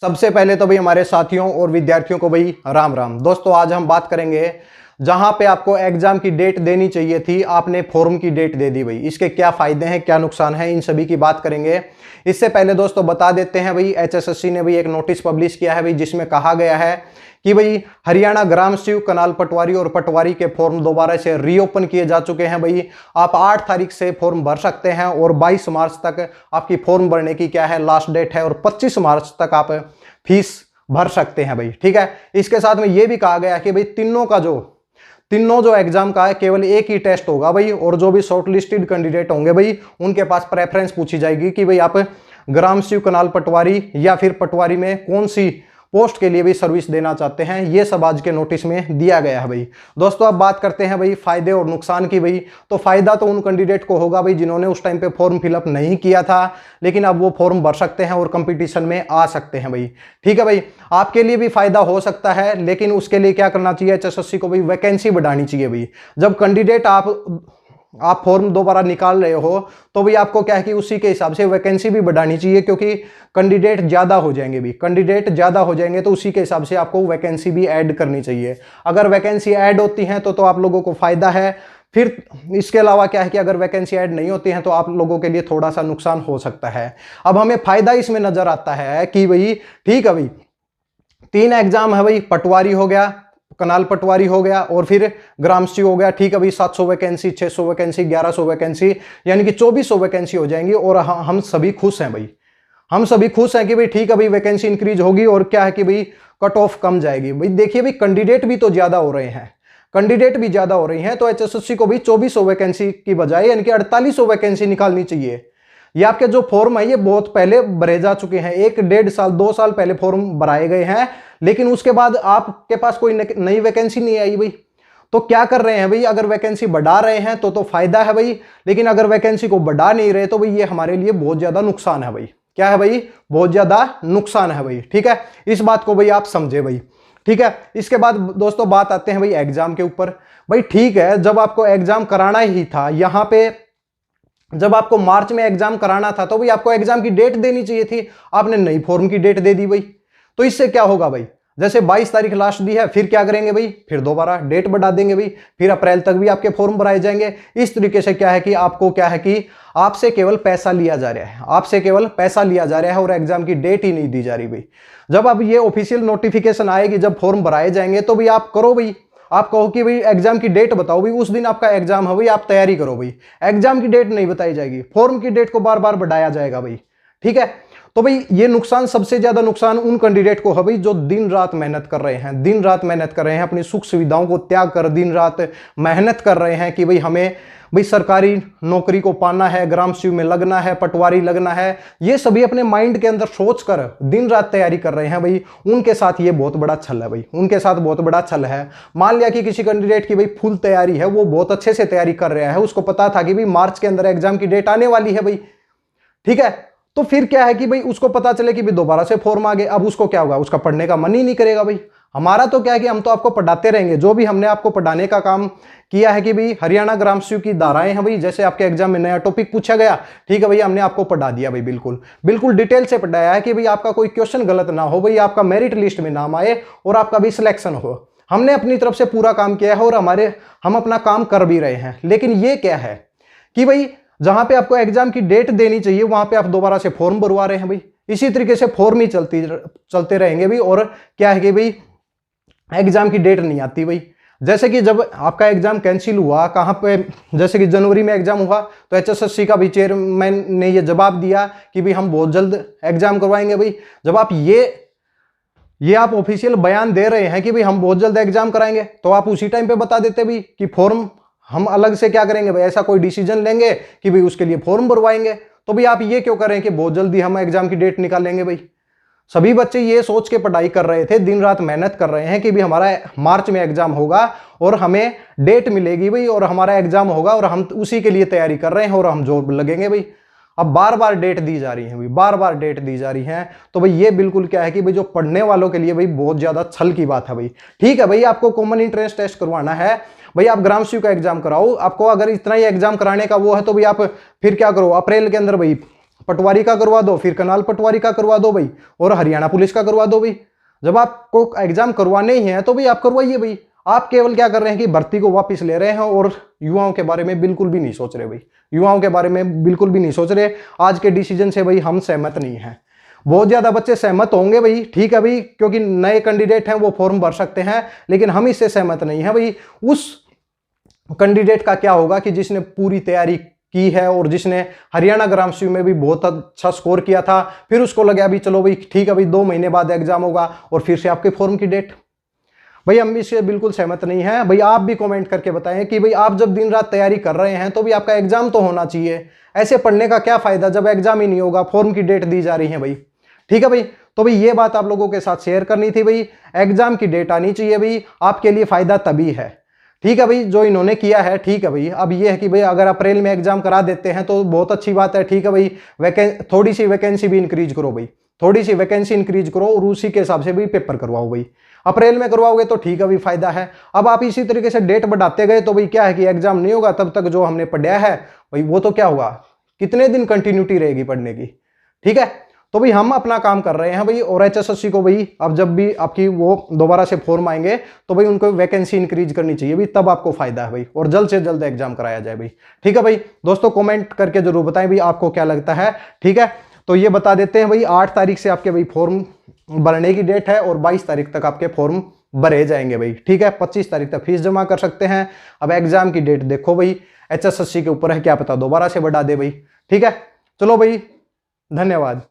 सबसे पहले तो भाई हमारे साथियों और विद्यार्थियों को भाई राम राम। दोस्तों आज हम बात करेंगे जहां पे आपको एग्जाम की डेट देनी चाहिए थी, आपने फॉर्म की डेट दे दी भाई, इसके क्या फायदे हैं क्या नुकसान है, इन सभी की बात करेंगे। इससे पहले दोस्तों बता देते हैं भाई, एचएसएससी ने भाई एक नोटिस पब्लिश किया है भाई, जिसमें कहा गया है कि भाई हरियाणा ग्राम सचिव कनाल पटवारी और पटवारी के फॉर्म दोबारा से रीओपन किए जा चुके हैं भाई। आप 8 तारीख से फॉर्म भर सकते हैं और 22 मार्च तक आपकी फॉर्म भरने की क्या है लास्ट डेट है, और 25 मार्च तक आप फीस भर सकते हैं भाई। ठीक है, इसके साथ में यह भी कहा गया कि भाई तीनों जो एग्जाम का है केवल एक ही टेस्ट होगा भाई, और जो भी शॉर्टलिस्टेड कैंडिडेट होंगे भाई उनके पास प्रेफरेंस पूछी जाएगी कि भाई आप ग्राम सचिव कनाल पटवारी या फिर पटवारी में कौन सी पोस्ट के लिए भी सर्विस देना चाहते हैं। ये सब आज के नोटिस में दिया गया है भाई। दोस्तों अब बात करते हैं भाई फायदे और नुकसान की भाई। तो फायदा तो उन कैंडिडेट को होगा भाई जिन्होंने उस टाइम पे फॉर्म फिलअप नहीं किया था, लेकिन अब वो फॉर्म भर सकते हैं और कंपटीशन में आ सकते हैं भाई। ठीक है भाई, आपके लिए भी फायदा हो सकता है, लेकिन उसके लिए क्या करना चाहिए, एचएसएससी को भाई वैकेंसी बढ़ानी चाहिए भाई। जब कैंडिडेट आप फॉर्म दोबारा निकाल रहे हो तो भी आपको क्या है कि उसी के हिसाब से वैकेंसी भी बढ़ानी चाहिए, क्योंकि कैंडिडेट ज्यादा हो जाएंगे भी, कैंडिडेट ज्यादा हो जाएंगे तो उसी के हिसाब से आपको वैकेंसी भी ऐड करनी चाहिए। अगर वैकेंसी ऐड होती है तो आप लोगों को फायदा है। फिर इसके अलावा क्या है कि अगर वैकेंसी ऐड नहीं होती है तो आप लोगों के लिए थोड़ा सा नुकसान हो सकता है। अब हमें फायदा इसमें नजर आता है कि भाई ठीक है भाई, 3 एग्जाम है भाई, पटवारी हो गया, कनाल पटवारी हो गया और फिर ग्राम सचिव हो गया। ठीक है भाई, 700 वैकेंसी, 600 वैकेंसी, 1100 वैकेंसी, यानी कि 2400 वैकेंसी हो जाएंगी। और हम सभी खुश हैं भाई, हम सभी खुश हैं कि भाई ठीक है भाई वैकेंसी इंक्रीज होगी और क्या है कि भाई कट ऑफ कम जाएगी भाई। देखिए भाई कैंडिडेट भी तो ज्यादा हो रहे हैं, कैंडिडेट भी ज्यादा हो रही हैं, तो एचएसएससी को भी 2400 वैकेंसी की बजाय यानी कि 4800 वैकेंसी निकालनी चाहिए। ये आपके जो फॉर्म है ये बहुत पहले भरे जा चुके हैं, 1-1.5 साल 2 साल पहले फॉर्म भराए गए हैं, लेकिन उसके बाद आपके पास कोई नई वैकेंसी नहीं आई भाई। तो क्या कर रहे हैं भाई, अगर वैकेंसी बढ़ा रहे हैं तो फायदा है भाई, लेकिन अगर वैकेंसी को बढ़ा नहीं रहे तो भाई ये हमारे लिए बहुत ज्यादा नुकसान है भाई। क्या है भाई, बहुत ज्यादा नुकसान है भाई। ठीक है, इस बात को भाई आप समझे भाई। ठीक है, इसके बाद दोस्तों बात आते हैं भाई एग्जाम के ऊपर। भाई ठीक है, जब आपको एग्जाम कराना ही था, यहां पे जब आपको मार्च में एग्जाम कराना था तो भाई आपको एग्जाम की डेट देनी चाहिए थी, आपने नई फॉर्म की डेट दे दी भाई। तो इससे क्या होगा भाई, जैसे 22 तारीख लास्ट दी है, फिर क्या करेंगे भाई, फिर दोबारा डेट बढ़ा देंगे भाई, फिर अप्रैल तक भी आपके फॉर्म भराए जाएंगे। इस तरीके से क्या है कि आपको क्या है कि आपसे केवल पैसा लिया जा रहा है, आपसे केवल पैसा लिया जा रहा है और एग्जाम की डेट ही नहीं दी जा रही भाई। जब अब ये ऑफिशियल नोटिफिकेशन आएगी, जब फॉर्म भराए जाएंगे तो भाई आप करो भाई, आप कहो कि भाई एग्जाम की डेट बताओ भाई, उस दिन आपका एग्जाम है भाई, आप तैयारी करो भाई। एग्जाम की डेट नहीं बताई जाएगी, फॉर्म की डेट को बार बार बढ़ाया जाएगा भाई। ठीक है, तो भाई ये नुकसान, सबसे ज्यादा नुकसान उन कैंडिडेट को है भाई जो दिन रात मेहनत कर रहे हैं, दिन रात मेहनत कर रहे हैं, अपनी सुख सुविधाओं को त्याग कर दिन रात मेहनत कर रहे हैं कि भाई हमें भाई सरकारी नौकरी को पाना है, ग्राम सचिव में लगना है, पटवारी लगना है। ये सभी अपने माइंड के अंदर सोच कर दिन रात तैयारी कर रहे हैं भाई। उनके साथ ये बहुत बड़ा छल है भाई, उनके साथ बहुत बड़ा छल है। मान लिया कि किसी कैंडिडेट की भाई फुल तैयारी है, वो बहुत अच्छे से तैयारी कर रहा है, उसको पता था कि भाई मार्च के अंदर एग्जाम की डेट आने वाली है भाई। ठीक है, तो फिर क्या है कि भाई उसको पता चले कि भाई दोबारा से फॉर्म आ गए, अब उसको क्या होगा, उसका पढ़ने का मन ही नहीं करेगा भाई। हमारा तो क्या है कि हम तो आपको पढ़ाते रहेंगे, जो भी हमने आपको पढ़ाने का काम किया है कि भाई हरियाणा ग्राम सचिव की धाराएं हैं भाई, जैसे आपके एग्जाम में नया टॉपिक पूछा गया, ठीक है भाई, हमने आपको पढ़ा दिया भाई, बिल्कुल बिल्कुल डिटेल से पढ़ाया है कि भाई आपका कोई क्वेश्चन गलत ना हो भाई, आपका मेरिट लिस्ट में नाम आए और आपका भी सिलेक्शन हो। हमने अपनी तरफ से पूरा काम किया है और हम अपना काम कर भी रहे हैं। लेकिन ये क्या है कि भाई जहां पे आपको एग्जाम की डेट देनी चाहिए वहां पे आप दोबारा से फॉर्म भरवा रहे हैं भाई। इसी तरीके से फॉर्म ही चलते रहेंगे भाई, और क्या है कि भाई एग्जाम की डेट नहीं आती भाई। जैसे कि जब आपका एग्जाम कैंसिल हुआ, कहां पे, जैसे कि जनवरी में एग्जाम हुआ, तो एचएसएससी का भी चेयरमैन ने ये जवाब दिया कि भाई हम बहुत जल्द एग्जाम करवाएंगे भाई। जब आप ये आप ऑफिशियल बयान दे रहे हैं कि भाई हम बहुत जल्द एग्जाम कराएंगे, तो आप उसी टाइम पे बता देते भाई कि फॉर्म हम अलग से क्या करेंगे भाई, ऐसा कोई डिसीजन लेंगे कि भाई उसके लिए फॉर्म भरवाएंगे। तो भाई आप ये क्यों कर रहे हैं कि बहुत जल्दी हम एग्जाम की डेट निकालेंगे भाई। सभी बच्चे ये सोच के पढ़ाई कर रहे थे, दिन रात मेहनत कर रहे हैं कि भाई हमारा मार्च में एग्जाम होगा और हमें डेट मिलेगी भाई, और हमारा एग्जाम होगा और हम उसी के लिए तैयारी कर रहे हैं और हम जॉब लगेंगे भाई। अब बार बार डेट दी जा रही है भाई, बार बार डेट दी जा रही है। तो भाई ये बिल्कुल क्या है कि भाई जो पढ़ने वालों के लिए भाई बहुत ज्यादा छल की बात है भाई। ठीक है भाई, आपको कॉमन इंट्रेंस टेस्ट करवाना है भाई, आप ग्राम सचिव का एग्जाम कराओ। आपको अगर इतना ही एग्जाम कराने का वो है तो भाई आप फिर क्या करो, अप्रैल के अंदर भाई पटवारी का करवा दो, फिर कनाल पटवारी का करवा दो भाई, और हरियाणा पुलिस का करवा दो भाई। जब आपको एग्जाम करवाने ही है तो भाई आप करवाइए भाई। आप केवल क्या कर रहे हैं कि भर्ती को वापस ले रहे हैं और युवाओं के बारे में बिल्कुल भी नहीं सोच रहे भाई, युवाओं के बारे में बिल्कुल भी नहीं सोच रहे। आज के डिसीजन से भाई हम सहमत नहीं हैं। बहुत ज्यादा बच्चे सहमत होंगे भाई, ठीक है भाई, क्योंकि नए कैंडिडेट हैं वो फॉर्म भर सकते हैं, लेकिन हम इससे सहमत नहीं है भाई। उस कैंडिडेट का क्या होगा कि जिसने पूरी तैयारी की है और जिसने हरियाणा ग्राम स्वराज में भी बहुत अच्छा स्कोर किया था, फिर उसको लगा भी चलो भाई ठीक है भाई 2 महीने बाद एग्जाम होगा और फिर से आपके फॉर्म की डेट। भाई हम इससे बिल्कुल सहमत नहीं है भाई। आप भी कमेंट करके बताएं कि भाई आप जब दिन रात तैयारी कर रहे हैं तो भी आपका एग्जाम तो होना चाहिए। ऐसे पढ़ने का क्या फायदा जब एग्जाम ही नहीं होगा, फॉर्म की डेट दी जा रही है भाई। ठीक है भाई, तो भाई ये बात आप लोगों के साथ शेयर करनी थी भाई। एग्जाम की डेट आनी चाहिए भाई, आपके लिए फायदा तभी है। ठीक है भाई, जो इन्होंने किया है ठीक है भाई। अब ये है कि भाई अगर अप्रैल में एग्जाम करा देते हैं तो बहुत अच्छी बात है, ठीक है भाई। थोड़ी सी वैकेंसी भी इंक्रीज करो भाई, थोड़ी सी वैकेंसी इंक्रीज करो और उसी के हिसाब से भी पेपर करवाओ भाई। अप्रैल में करवाओगे तो ठीक है भाई, फायदा है। अब आप इसी तरीके से डेट बढ़ाते गए तो भाई क्या है कि एग्जाम नहीं होगा, तब तक जो हमने पढ़ा है भाई वो तो क्या हुआ, कितने दिन कंटिन्यूटी रहेगी पढ़ने की। ठीक है, तो भाई हम अपना काम कर रहे हैं भाई। और HSSC को भाई अब जब भी आपकी वो दोबारा से फॉर्म आएंगे तो भाई उनको वैकेंसी इंक्रीज करनी चाहिए भाई, तब आपको फायदा है भाई, और जल्द से जल्द एग्जाम कराया जाए भाई। ठीक है भाई दोस्तों, कमेंट करके जरूर बताएं भाई आपको क्या लगता है। ठीक है, तो ये बता देते हैं भाई 8 तारीख से आपके भाई फॉर्म भरने की डेट है और 22 तारीख तक आपके फॉर्म भरे जाएंगे भाई। ठीक है, 25 तारीख तक फीस जमा कर सकते हैं। अब एग्जाम की डेट देखो भाई, HSSC के ऊपर है, क्या पता दोबारा से बढ़ा दे भाई। ठीक है, चलो भाई, धन्यवाद।